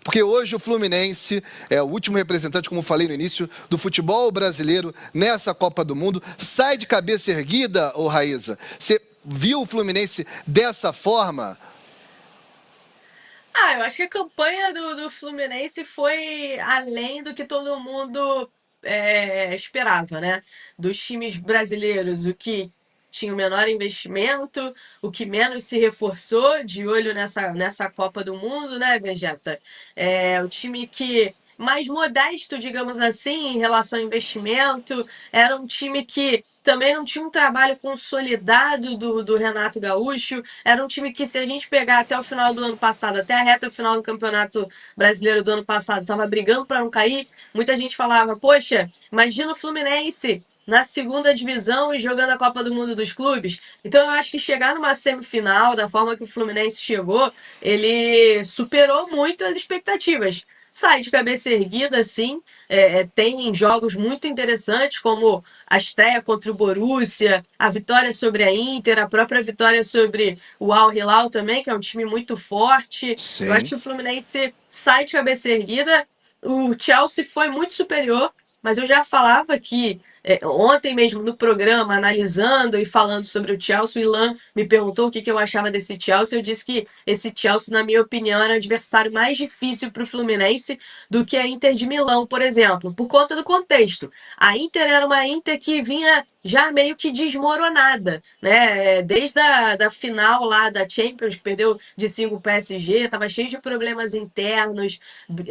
porque hoje o Fluminense é o último representante, como falei no início, do futebol brasileiro nessa Copa do Mundo. Sai de cabeça erguida, ô Raíza? Você viu o Fluminense dessa forma? Eu acho que a campanha do Fluminense foi além do que todo mundo esperava, né? Dos times brasileiros, o que tinha o menor investimento, o que menos se reforçou, de olho nessa Copa do Mundo, né, Vegeta? O time que mais modesto, digamos assim, em relação ao investimento, era um time que também não tinha um trabalho consolidado do Renato Gaúcho. Era um time que, se a gente pegar até o final do ano passado, até a reta final do Campeonato Brasileiro do ano passado, estava brigando para não cair. Muita gente falava: poxa, imagina o Fluminense na segunda divisão e jogando a Copa do Mundo dos Clubes. Então eu acho que chegar numa semifinal, da forma que o Fluminense chegou, ele superou muito as expectativas. Sai de cabeça erguida, sim. Tem jogos muito interessantes, como a estreia contra o Borussia, a vitória sobre a Inter, a própria vitória sobre o Al Hilal também, que é um time muito forte. Eu acho Sim. que o Fluminense sai de cabeça erguida. O Chelsea foi muito superior, mas eu já falava que ontem mesmo no programa, analisando e falando sobre o Chelsea, o Ilan me perguntou o que eu achava desse Chelsea. Eu disse que esse Chelsea, na minha opinião, era o adversário mais difícil para o Fluminense do que a Inter de Milão, por exemplo, por conta do contexto. A Inter era uma Inter que vinha já meio que desmoronada, né? Desde da final lá da Champions, que perdeu de 5 o PSG, estava cheio de problemas internos,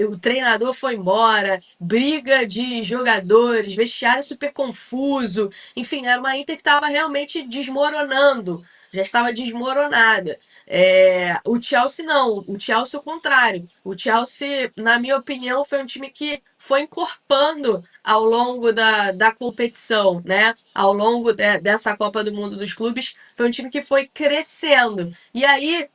o treinador foi embora, briga de jogadores, vestiário super confuso. Enfim, era uma Inter que estava realmente desmoronando, já estava desmoronada. O Chelsea não, o Chelsea o contrário. O Chelsea, na minha opinião, foi um time que foi encorpando ao longo da competição, né? Ao longo dessa Copa do Mundo dos Clubes, foi um time que foi crescendo. E aí,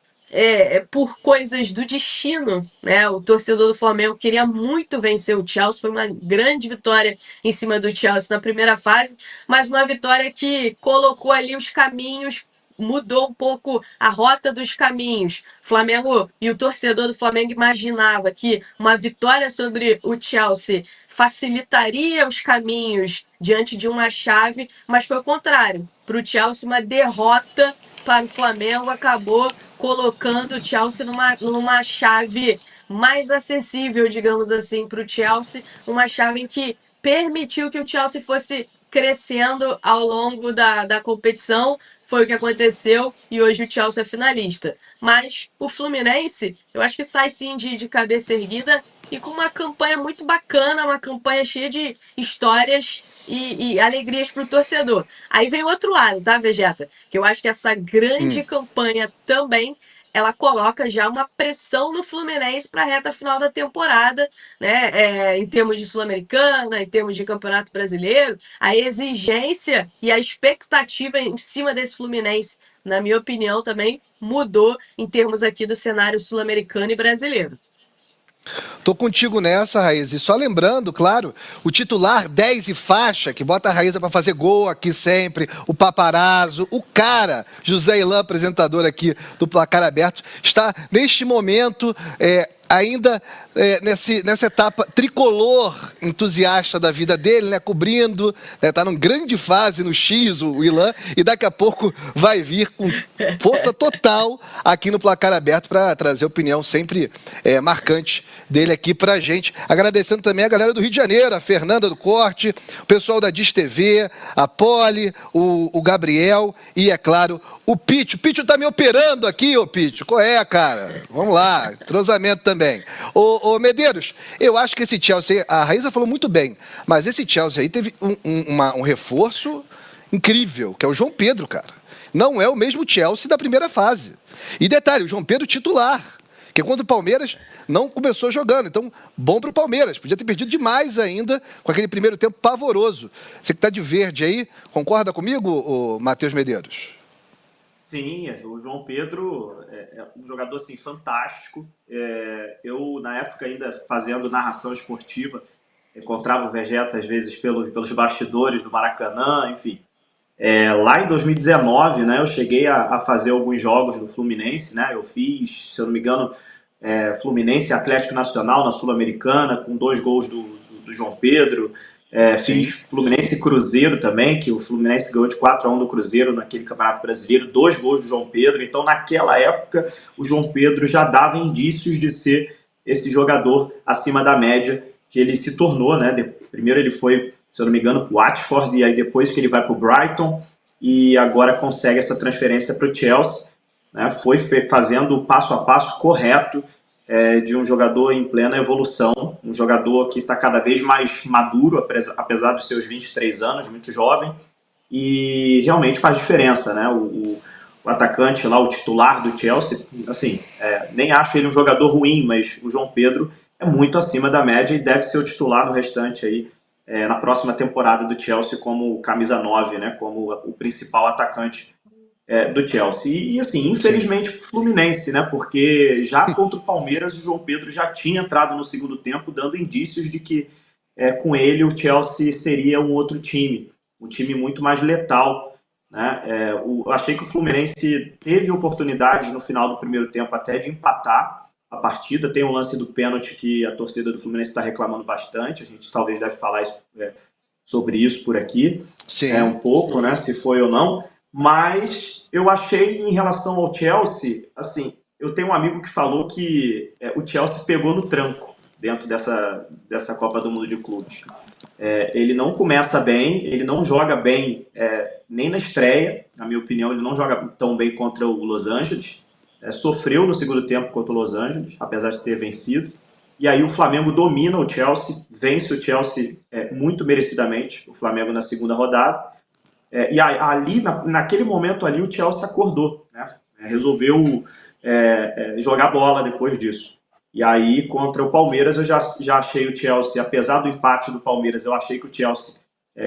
por coisas do destino, né? O torcedor do Flamengo queria muito vencer o Chelsea, foi uma grande vitória em cima do Chelsea na primeira fase, mas uma vitória que colocou ali os caminhos, mudou um pouco a rota dos caminhos. O Flamengo e o torcedor do Flamengo imaginava que uma vitória sobre o Chelsea facilitaria os caminhos diante de uma chave, mas foi o contrário. Para o Chelsea, uma derrota para o Flamengo acabou colocando o Chelsea numa chave mais acessível, digamos assim, para o Chelsea, uma chave em que permitiu que o Chelsea fosse crescendo ao longo da competição. Foi o que aconteceu e hoje o Chelsea é finalista. Mas o Fluminense, eu acho que sai sim de cabeça erguida e com uma campanha muito bacana, uma campanha cheia de histórias e alegrias para o torcedor. Aí vem o outro lado, tá, Vegeta? Que eu acho que essa grande Hum. campanha também ela coloca já uma pressão no Fluminense para a reta final da temporada, né? Em termos de Sul-Americana, em termos de Campeonato Brasileiro, a exigência e a expectativa em cima desse Fluminense, na minha opinião, também mudou em termos aqui do cenário sul-americano e brasileiro. Tô contigo nessa, Raíza. E só lembrando, claro, o titular 10 e faixa, que bota a Raíza para fazer gol aqui sempre, o paparazzo, o cara, José Ilan, apresentador aqui do Placar Aberto, está neste momento ainda nessa etapa tricolor entusiasta da vida dele, né? Cobrindo, né? Tá numa grande fase no X, o Ilan, e daqui a pouco vai vir com força total aqui no Placar Aberto para trazer opinião sempre marcante dele aqui pra gente. Agradecendo também a galera do Rio de Janeiro, a Fernanda do Corte, o pessoal da Diz TV, a Poli, o Gabriel e, é claro, o Pítio. O Pítio tá me operando aqui, ô Pítio. Qual é, cara? Vamos lá, entrosamento também. Ô Medeiros, eu acho que esse Chelsea, a Raíza falou muito bem, mas esse Chelsea aí teve um reforço incrível, que é o João Pedro, cara. Não é o mesmo Chelsea da primeira fase. E detalhe, o João Pedro titular, que contra o Palmeiras não começou jogando. Então, bom para o Palmeiras. Podia ter perdido demais ainda com aquele primeiro tempo pavoroso. Você que está de verde aí, concorda comigo, ô Matheus Medeiros? Sim, o João Pedro é um jogador assim, fantástico. Eu, na época, ainda fazendo narração esportiva, encontrava o Vegeta às vezes pelos bastidores do Maracanã, enfim. Lá em 2019, né, eu cheguei a fazer alguns jogos do Fluminense, né? Eu fiz, se eu não me engano, Fluminense e Atlético Nacional na Sul-Americana, com 2 gols do João Pedro. Fiz Fluminense e Cruzeiro também, que o Fluminense ganhou de 4-1 do Cruzeiro naquele Campeonato Brasileiro, 2 gols do João Pedro. Então, naquela época, o João Pedro já dava indícios de ser esse jogador acima da média que ele se tornou, né? Primeiro ele foi, se eu não me engano, para o Watford, e aí depois que ele vai para o Brighton, e agora consegue essa transferência para o Chelsea, né? Foi fazendo o passo a passo correto de um jogador em plena evolução, um jogador que está cada vez mais maduro, apesar dos seus 23 anos, muito jovem, e realmente faz diferença, né? O atacante lá, o titular do Chelsea, assim, nem acho ele um jogador ruim, mas o João Pedro é muito acima da média e deve ser o titular no restante aí, na próxima temporada do Chelsea como camisa 9, né? Como o principal atacante do Chelsea. E assim, infelizmente, o Fluminense, né? Porque já contra o Palmeiras, o João Pedro já tinha entrado no segundo tempo, dando indícios de que com ele o Chelsea seria um outro time, um time muito mais letal, né? Eu achei que o Fluminense teve oportunidades no final do primeiro tempo até de empatar a partida. Tem um lance do pênalti que a torcida do Fluminense está reclamando bastante. A gente talvez deve falar sobre isso por aqui, um pouco, né? Se foi ou não. Mas eu achei, em relação ao Chelsea, assim, eu tenho um amigo que falou que o Chelsea pegou no tranco dentro dessa Copa do Mundo de Clubes. Ele não começa bem, ele não joga bem nem na estreia, na minha opinião, ele não joga tão bem contra o Los Angeles. Sofreu no segundo tempo contra o Los Angeles, apesar de ter vencido. E aí o Flamengo domina o Chelsea, vence o Chelsea muito merecidamente, o Flamengo na segunda rodada. E ali, naquele momento ali, o Chelsea acordou, né? Resolveu jogar bola depois disso. E aí, contra o Palmeiras, eu já achei o Chelsea, apesar do empate do Palmeiras, eu achei que o Chelsea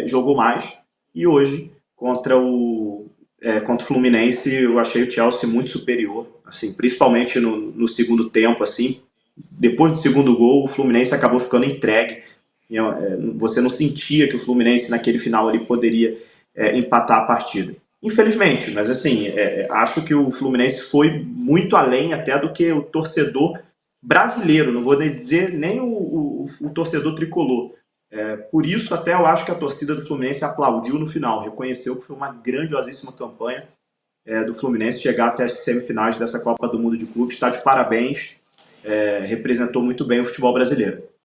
jogou mais. E hoje, contra o Fluminense, eu achei o Chelsea muito superior, assim, principalmente no segundo tempo, assim. Depois do segundo gol, o Fluminense acabou ficando entregue. Você não sentia que o Fluminense, naquele final, ali, poderia empatar a partida. Infelizmente, mas assim, acho que o Fluminense foi muito além até do que o torcedor brasileiro, não vou dizer nem o torcedor tricolor. Por isso até eu acho que a torcida do Fluminense aplaudiu no final, reconheceu que foi uma grandiosíssima campanha do Fluminense chegar até as semifinais dessa Copa do Mundo de Clubes. Está de parabéns, representou muito bem o futebol brasileiro.